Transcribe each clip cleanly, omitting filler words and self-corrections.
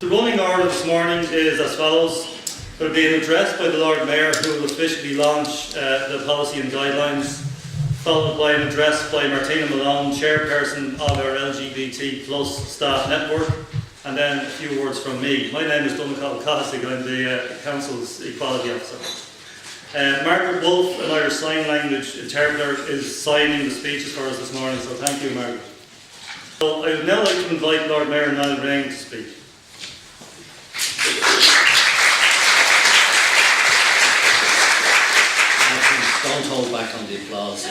The running order this morning is as follows. There will be an address by the Lord Mayor, who will officially launch the policy and guidelines, followed by an address by Martina Malone, chairperson of our LGBT Staff Network, and then a few words from me. My name is Donncha. I'm the Council's Equality Officer. Margaret Wolfe, an Irish Sign Language interpreter, is signing the speeches for us this morning, so thank you, Margaret. So I would now like to invite Lord Mayor Nial Ring to speak. Don't hold back on the applause.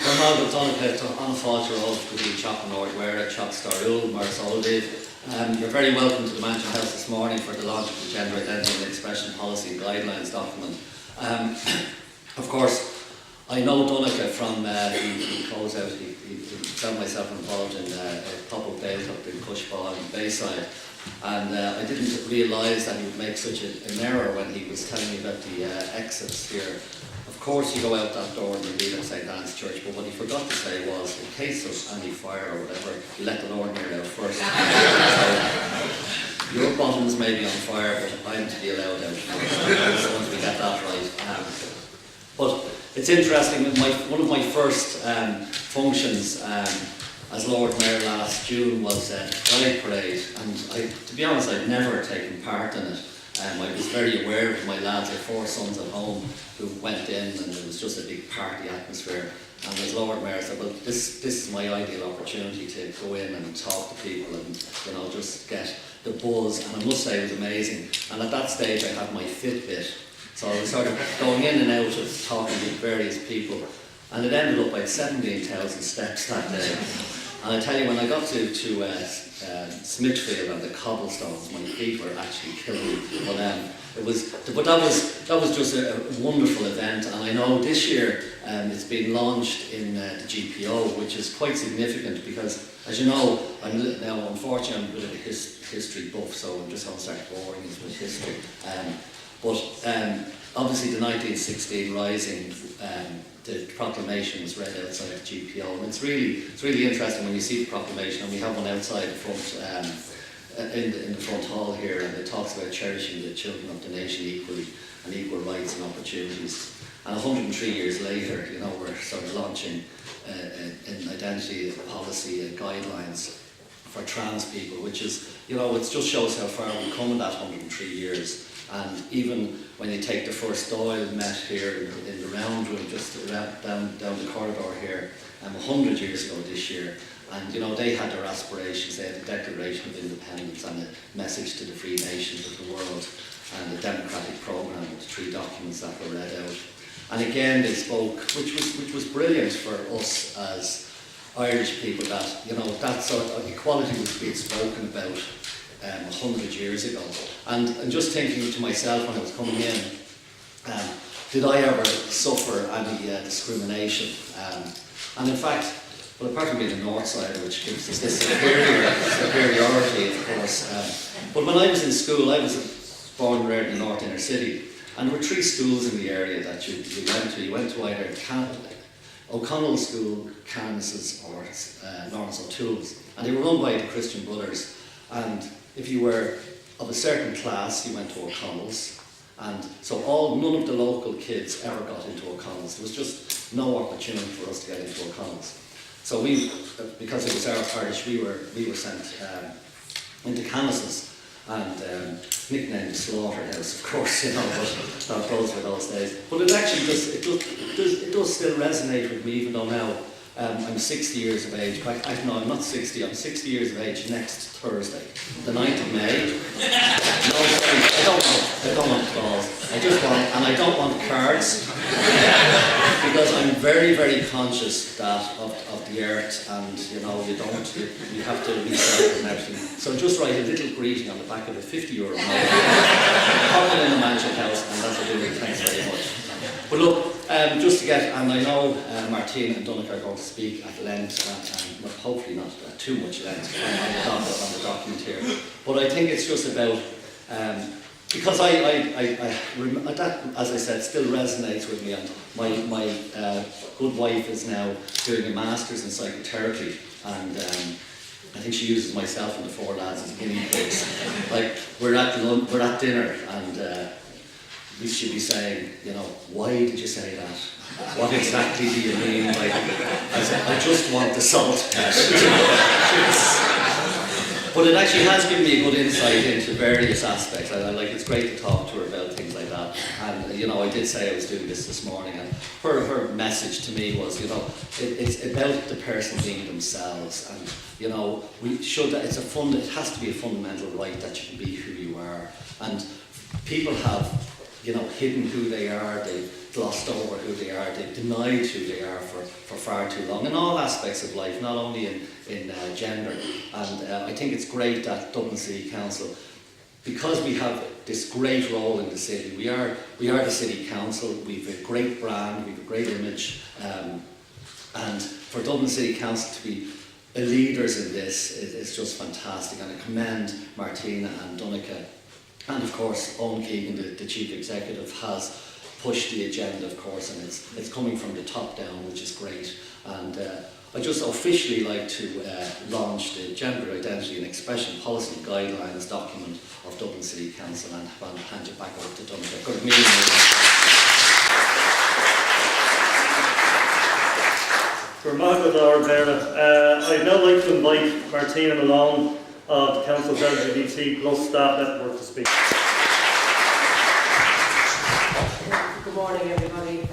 Ronaldo Donncha an fáilte óg go dtí teach an Lord Mayor teach starúil mar solid. You're very welcome to the Mansion House this morning for the launch of the Gender Identity and Expression Policy and Guidelines document. Of course, I know Donncha from the close-out. He found myself involved in a pop-up date up in Cushball and Bayside. And I didn't realise that he would make such an error when he was telling me about the exits here. Of course you go out that door and you leave at St. Anne's Church, but what he forgot to say was, in case of any fire or whatever, you let the Lord Mayor out first. So, your bottoms may be on fire, but I'm to be allowed out first, so once we get that right. But it's interesting, one of my first functions as Lord Mayor last June was a Pride Parade, and to be honest, I'd never taken part in it. I was very aware of my lads. I had 4 sons at home who went in, and it was just a big party atmosphere. And as Lord Mayor, I said, well, this is my ideal opportunity to go in and talk to people and just get the buzz. And I must say it was amazing. And at that stage I had my Fitbit, so I was sort of going in and out of talking with various people. And it ended up like 17,000 steps that day. And I tell you, when I got to Smithfield and the cobblestones, my feet were actually killing me. But that was just a wonderful event. And I know this year it's been launched in the GPO, which is quite significant because, as you know, unfortunately, I'm a bit of a history buff, so I'm just going to start boring you with history. Obviously, the 1916 Rising. The proclamation was read outside of GPO, and it's really interesting when you see the proclamation, and we have one outside the front in the front hall here, and it talks about cherishing the children of the nation equally and equal rights and opportunities. And 103 years later, we're sort of launching an identity policy and guidelines for trans people, which is, it just shows how far we've come in that 103 years. And even when you take the first Dáil met here in the round room, just down the corridor here, 100 years ago this year, and they had their aspirations. They had the Declaration of Independence and a message to the free nations of the world, and the democratic programme with 3 documents that were read out. And again, they spoke, which was brilliant for us as Irish people, that that sort of equality was being spoken about 100 years ago. And just thinking to myself when I was coming in, did I ever suffer any discrimination? And in fact, well, apart from being a North Sider, which gives us this superiority, of course, but when I was in school, I was born and reared in the North Inner City, and there were 3 schools in the area that you went to. You went to either O'Connell School, Cairns's, or Lawrence O'Toole's, and they were run by the Christian Brothers. And if you were of a certain class, you went to O'Connell's, and so none of the local kids ever got into O'Connell's. There was just no opportunity for us to get into O'Connell's. So because it was Irish, we were sent into Cairns's, and nicknamed Slaughterhouse, of course, but those were those days. But it actually does still resonate with me, even though now I'm 60 years of age. No, I'm not 60. I'm 60 years of age next Thursday, the 9th of May. No, I don't want calls. I don't want cards, because I'm very, very conscious of the earth, and you have to recycle and everything. So just write a little greeting on the back of a €50 note, pop it in the Mansion House, and that's what I do. Thanks very much. But look, just to get, and I know Martina and Donncha are going to speak at length, and hopefully not too much length on the document here. But I think it's just about, because that, as I said, still resonates with me. And my good wife is now doing a master's in psychotherapy, and I think she uses myself and the 4 lads as guinea pigs. Like, we're at dinner and we should be saying, you know, why did you say that? What exactly do you mean by that? I said, I just want the salt. But it actually has given me a good insight into various aspects. Like, it's great to talk to her about things like that. And, you know, I did say I was doing this morning, and her message to me was, you know, it's about the person being themselves. And, you know, it has to be a fundamental right that you can be who you are. And people have, you know, hidden who they are, they've glossed over who they are, they've denied who they are for far too long in all aspects of life, not only in gender. And I think it's great that Dublin City Council, because we have this great role in the city, we are the City Council, we've a great brand, we've a great image, and for Dublin City Council to be leaders in this is just fantastic, and I commend Martina and Donncha. And of course, Owen Keegan, the Chief Executive, has pushed the agenda, of course, and it's coming from the top down, which is great. And I just officially like to launch the Gender Identity and Expression Policy Guidelines document of Dublin City Council, and I'll hand it back over to Donncha. Good meeting you. I'd now like to invite Martina Malone of the Council's LGBT Staff Network to speak. Good morning, everybody.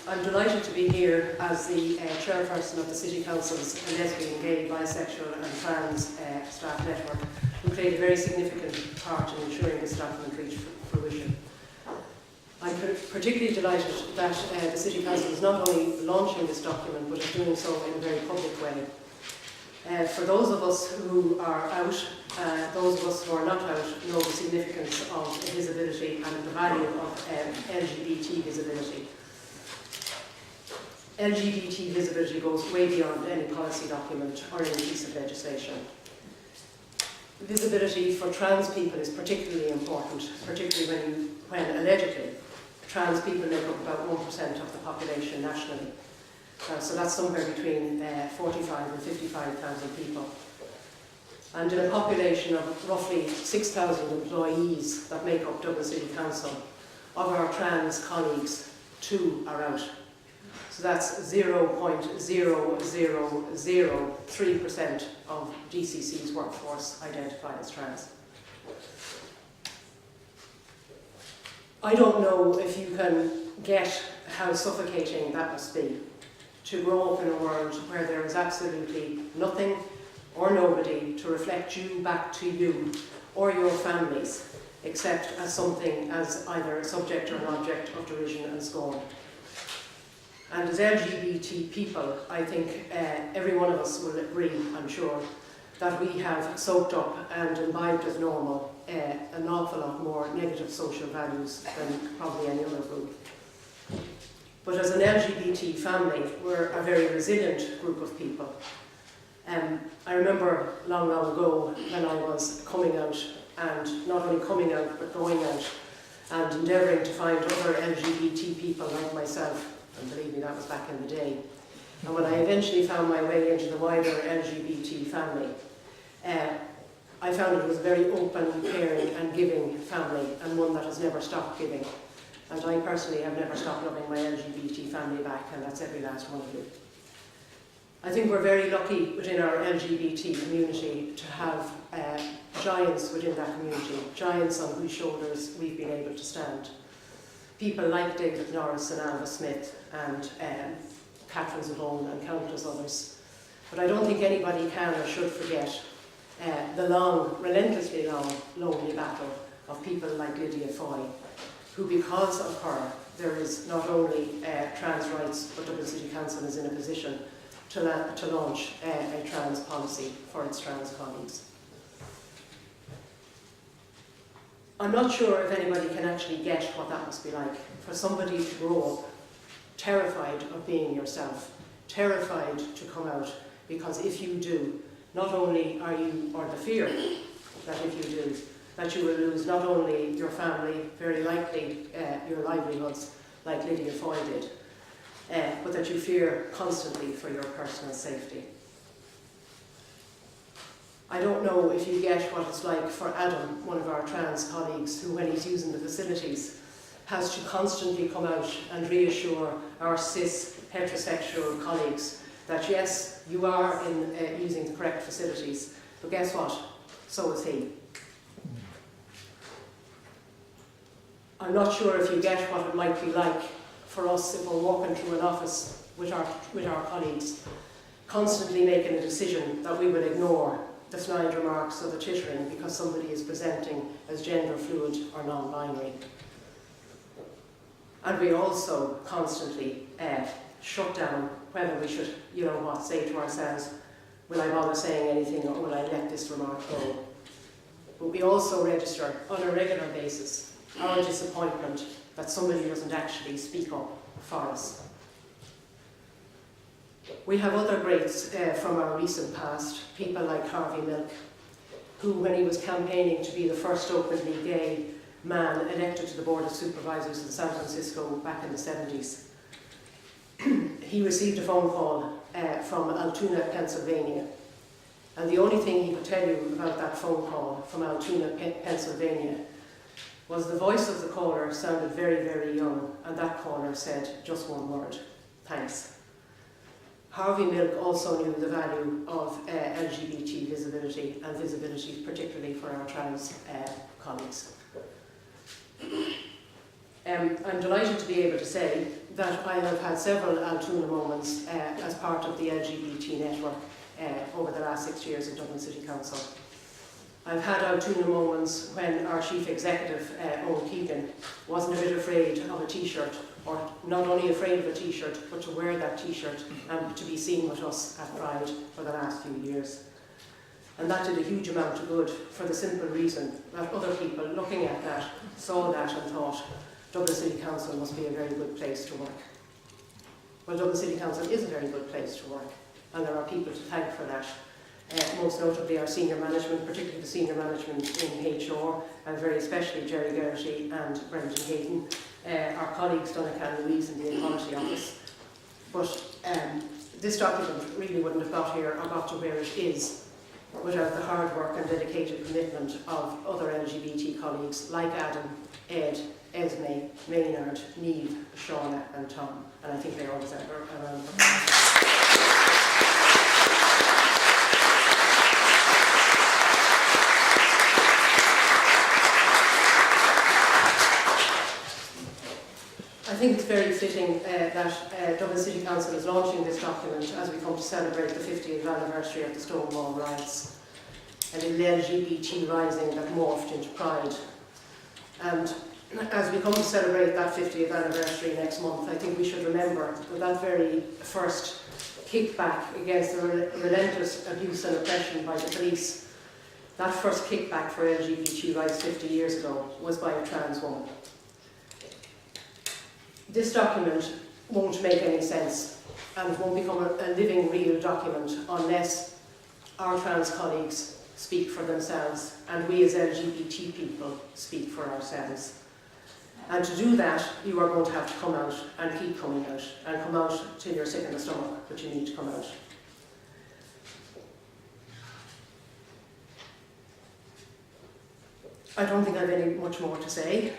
I'm delighted to be here as the chairperson of the City Council's Lesbian, Gay, Bisexual and Trans Staff Network, who played a very significant part in ensuring this document reached fruition. I'm particularly delighted that the City Council is not only launching this document, but is doing so in a very public way. For those of us who are out, those of us who are not out know the significance of visibility and the value of LGBT visibility. LGBT visibility goes way beyond any policy document or any piece of legislation. Visibility for trans people is particularly important, particularly when allegedly trans people make up about 1% of the population nationally. So that's somewhere between 45 and 55,000 people. And in a population of roughly 6,000 employees that make up Dublin City Council, of our trans colleagues, 2 are out. So that's 0.0003% of DCC's workforce identify as trans. I don't know if you can get how suffocating that must be, to grow up in a world where there is absolutely nothing or nobody to reflect you back to you or your families, except as something as either a subject or an object of derision and scorn. And as LGBT people, I think every one of us will agree, I'm sure, that we have soaked up and imbibed as normal an awful lot more negative social values than probably any other group. But as an LGBT family, we're a very resilient group of people. I remember long ago when I was coming out, and not only coming out, but going out, and endeavouring to find other LGBT people like myself, and believe me, that was back in the day. And when I eventually found my way into the wider LGBT family, I found it was a very open, caring and giving family, and one that has never stopped giving. And I personally have never stopped loving my LGBT family back, and that's every last one of you. I think we're very lucky within our LGBT community to have giants within that community, giants on whose shoulders we've been able to stand. People like David Norris and Alva Smith and Catherine Zavone and countless others. But I don't think anybody can or should forget the long, relentlessly long, lonely battle of people like Lydia Foy, who, because of her, there is not only trans rights, but Dublin City Council is in a position to launch a trans policy for its trans colleagues. I'm not sure if anybody can actually get what that must be like, for somebody to grow up terrified of being yourself, terrified to come out, because if you do, not only are you, or the fear that if you do, that you will lose not only your family, very likely your livelihoods, like Lydia Foy did, but that you fear constantly for your personal safety. I don't know if you get what it's like for Adam, one of our trans colleagues, who when he's using the facilities has to constantly come out and reassure our cis heterosexual colleagues that yes, you are using the correct facilities, but guess what? So is he. I'm not sure if you get what it might be like for us if we're walking through an office with our colleagues, constantly making a decision that we will ignore the snide remarks or the tittering because somebody is presenting as gender fluid or non-binary. And we also constantly shut down whether we should, say to ourselves, will I bother saying anything or will I let this remark go? But we also register on a regular basis our disappointment that somebody doesn't actually speak up for us. We have other greats from our recent past, people like Harvey Milk, who when he was campaigning to be the first openly gay man elected to the Board of Supervisors in San Francisco back in the 70s, he received a phone call from Altoona, Pennsylvania. And the only thing he could tell you about that phone call from Altoona, Pennsylvania was the voice of the caller sounded very, very young, and that caller said just one word: thanks. Harvey Milk also knew the value of LGBT visibility, and visibility particularly for our trans colleagues. I'm delighted to be able to say that I have had several Altoona moments as part of the LGBT network over the last 6 years in Dublin City Council. I've had Altoona moments when our chief executive, Owen Keegan, wasn't a bit afraid of a t-shirt, or not only afraid of a t-shirt, but to wear that t-shirt and to be seen with us at Pride for the last few years. And that did a huge amount of good for the simple reason that other people looking at that saw that and thought Dublin City Council must be a very good place to work. Well, Dublin City Council is a very good place to work, and there are people to thank for that. Most notably our senior management, particularly the senior management in HR, and very especially Jerry Geraghty and Brendan Hayden, our colleagues Donncha and Louise in the Equality Office. But this document really wouldn't have got here or got to where it is without the hard work and dedicated commitment of other LGBT colleagues like Adam, Ed, Esme, Maynard, Niamh, Shauna and Tom. And I think they all deserve a round of applause. I think it's very fitting that Dublin City Council is launching this document as we come to celebrate the 50th anniversary of the Stonewall riots and the LGBT rising that morphed into Pride. And as we come to celebrate that 50th anniversary next month, I think we should remember that very first kickback against the relentless abuse and oppression by the police, that first kickback for LGBT rights 50 years ago was by a trans woman. This document won't make any sense and won't become a living, real document unless our trans colleagues speak for themselves and we as LGBT people speak for ourselves. And to do that, you are going to have to come out and keep coming out and come out till you're sick in the stomach, but you need to come out. I don't think I have any much more to say.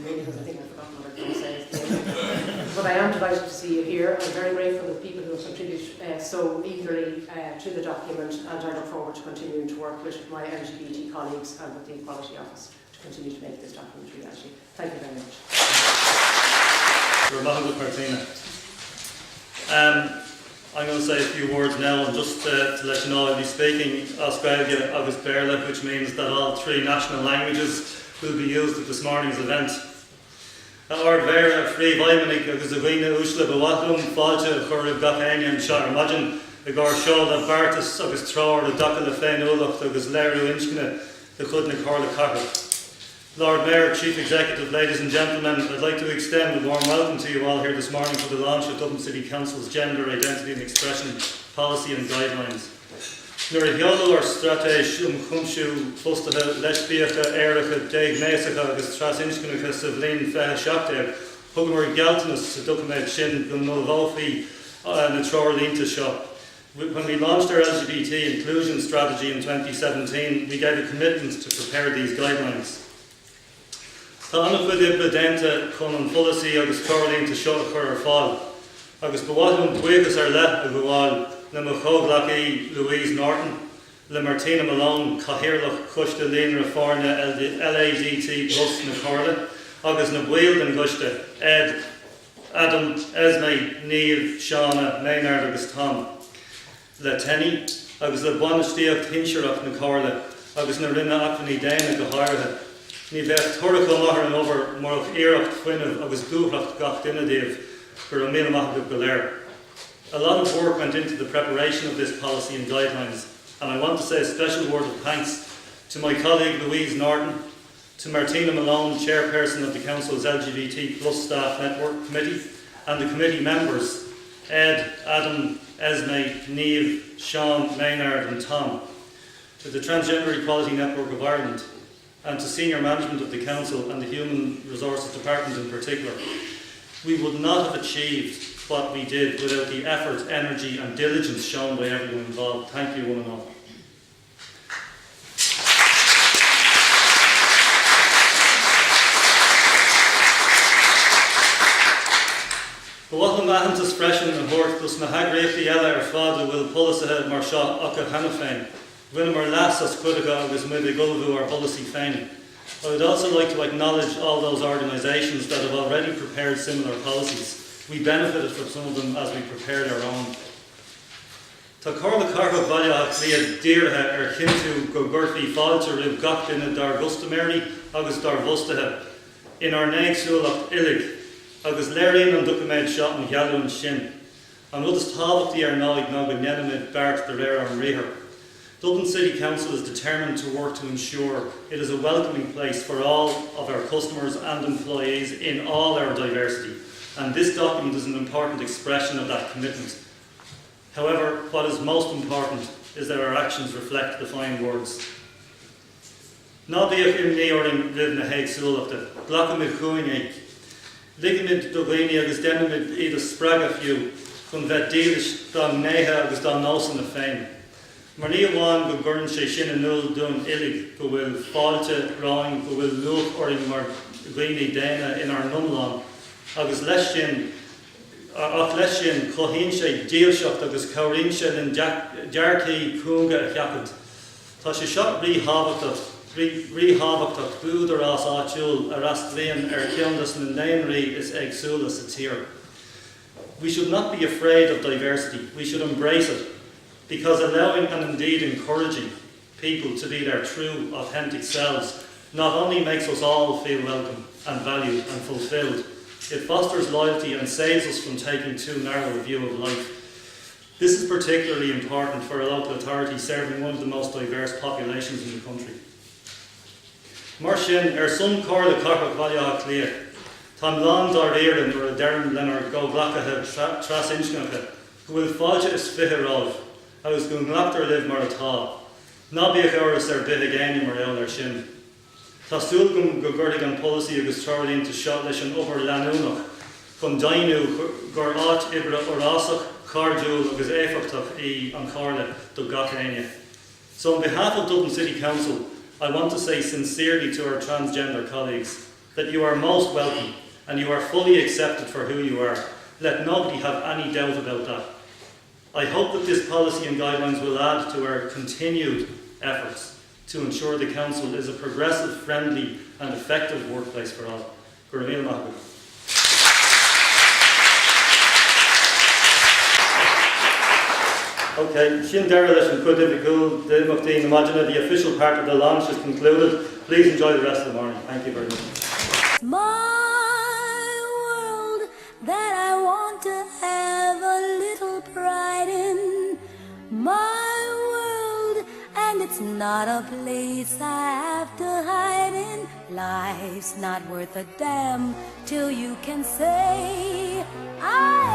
Maybe because I think I've forgotten what I was going to say. But I am delighted to see you here. I'm very grateful to the people who have contributed so eagerly to the document, and I look forward to continuing to work with my LGBT colleagues and with the Equality Office to continue to make this document reality. Thank you very much. Martina. I'm going to say a few words now, and just to let you know, I'll be speaking Australia agus Béarla, which means that all 3 national languages will be used at this morning's event. Our Vera Free Vaimanik agus Avina Ushla Bawatlum Falja Chorib Gapania and Sharamajin, the Gor Shola Bartis agus Tror, the Dakala Fein Ulach, agus Leru Inchkina, the Kudna Korla Kakar. Lord Mayor, Chief Executive, ladies and gentlemen, I'd like to extend a warm welcome to you all here this morning for the launch of Dublin City Council's Gender Identity and Expression Policy and Guidelines. Nurihiolo or Stratesh Chumshu Fustaha Leshbiacha Erica Dave Mesacha agus Trasinchkanacha Savlin Feh Shakdev Hugmur Galtanus Dukamed Shin Gumulvofi and the Tror Linta Shop. When we launched our LGBT Inclusion Strategy in 2017, we gave a commitment to prepare these guidelines. Tá annach bud ibre dénta chun an policy agus corlínta seo a chur ar fáil. Agus bhhailm buíochas ar le a bhháil le mo chomhlachaí Louise Norton, le Martina Malone, Cahirlach Custa Líonra Fárna LGBT Plus na Corla, agus na Bhuil den Gusta, Ed, Adam, Esme, Niamh, Shauna, Maynard agus Tom. Le Tenny, agus le Buanastíocht Hinshairach na Corla, agus na Rinne Acmhaní Déine go háirithe. Ní bheith tuiricil maithar an over mar iireacht fuinneamh agus dúthracht gach duine daobh gur an míle maith go léir. A lot of work went into the preparation of this policy and guidelines, and I want to say a special word of thanks to my colleague Louise Norton, to Martina Malone, chairperson of the Council's LGBT Staff Network Committee, and the committee members, Ed, Adam, Esme, Niamh, Sean, Maynard and Tom, to the Transgender Equality Network of Ireland, and to senior management of the Council and the Human Resources Department in particular. We would not have achieved what we did without the effort, energy and diligence shown by everyone involved. Thank you one and all. Bhuacham ahantas freisin an hort dus na hagraíochtaí eile ar fád a bhfuil polasathe mar seo acha hena féin. Bhuilim mar las as cuideacha agus muid a gulbhú our policy féin. I would also like to acknowledge all those organisations that have already prepared similar policies. We benefited from some of them as we prepared our own. Tá Corla Carcha Bhaile Clia Dírithe ar Chintu go Gurfi Fáilte Rib Gach Duine Dar Gustamary agus Dar Vustathe in our Néagsúlacht Illig agus Léiríonn an Ducaméid Shot an Ghealún Sin. An rud is tábhachtaí ar náid ná go Nenamid Bart de Réir an Ríhir. Dublin City Council is determined to work to ensure it is a welcoming place for all of our customers and employees in all our diversity, and this document is an important expression of that commitment. However, what is most important is that our actions reflect the fine words. Ná bíodh imní orring rib na héagsúlachta, glacamid chuaigh, ligamid doghine agus denimid iad a spraga fiú, chun bheith dílis don néthe agus don nósan na féin. Mar ní amháin go gurn sé sin an nul dún illig go bhfuil fáilte ráin go bhfuil luach orring mar ghaoine déine in our numlán, agus leis sin ach leis sin chluhíonn sé díalseacht agus cabhríonn sé den dearcaí cúnga a cheapad. Tá sé seo ríhabhachtach búdar as áitiúil a ras bliain ar ceannas na néanraí is agsúla sa tír. We should not be afraid of diversity, we should embrace it, because allowing and indeed encouraging people to be their true, authentic selves not only makes us all feel welcome and valued and fulfilled, it fosters loyalty and saves us from taking too narrow a view of life. This is particularly important for a local authority serving one of the most diverse populations in the country. Mar sin, ar son Corla Carcha Bhaile Clia, tá Malone dar éireann ar a dearm lenar go glacathe tras inscneacha, go bhfuil fáilte is fiche ráibh, agus go nglaachtar libh mar atá. Ná bíodh áras ar bith géine mar eall ar sin. Tá stúil go gurthaigh an policy agus teirlínta seo leis an obair leanúnach, chun dainú gur áit ibre orásach, cardúil agus éifeachtach í an Corla do gach aine. So on behalf of Dublin City Council, I want to say sincerely to our transgender colleagues that you are most welcome and you are fully accepted for who you are. Let nobody have any doubt about that. I hope that this policy and guidelines will add to our continued efforts to ensure the Council is a progressive, friendly and effective workplace for all. Gur míle maith. Okay, sin deire leis an cuid cool, the official part of the launch is concluded. Please enjoy the rest of the morning. Thank you very much. My world that I want to have a little pride in. My world, and it's not a place I have to hide in. Life's not worth a damn till you can say I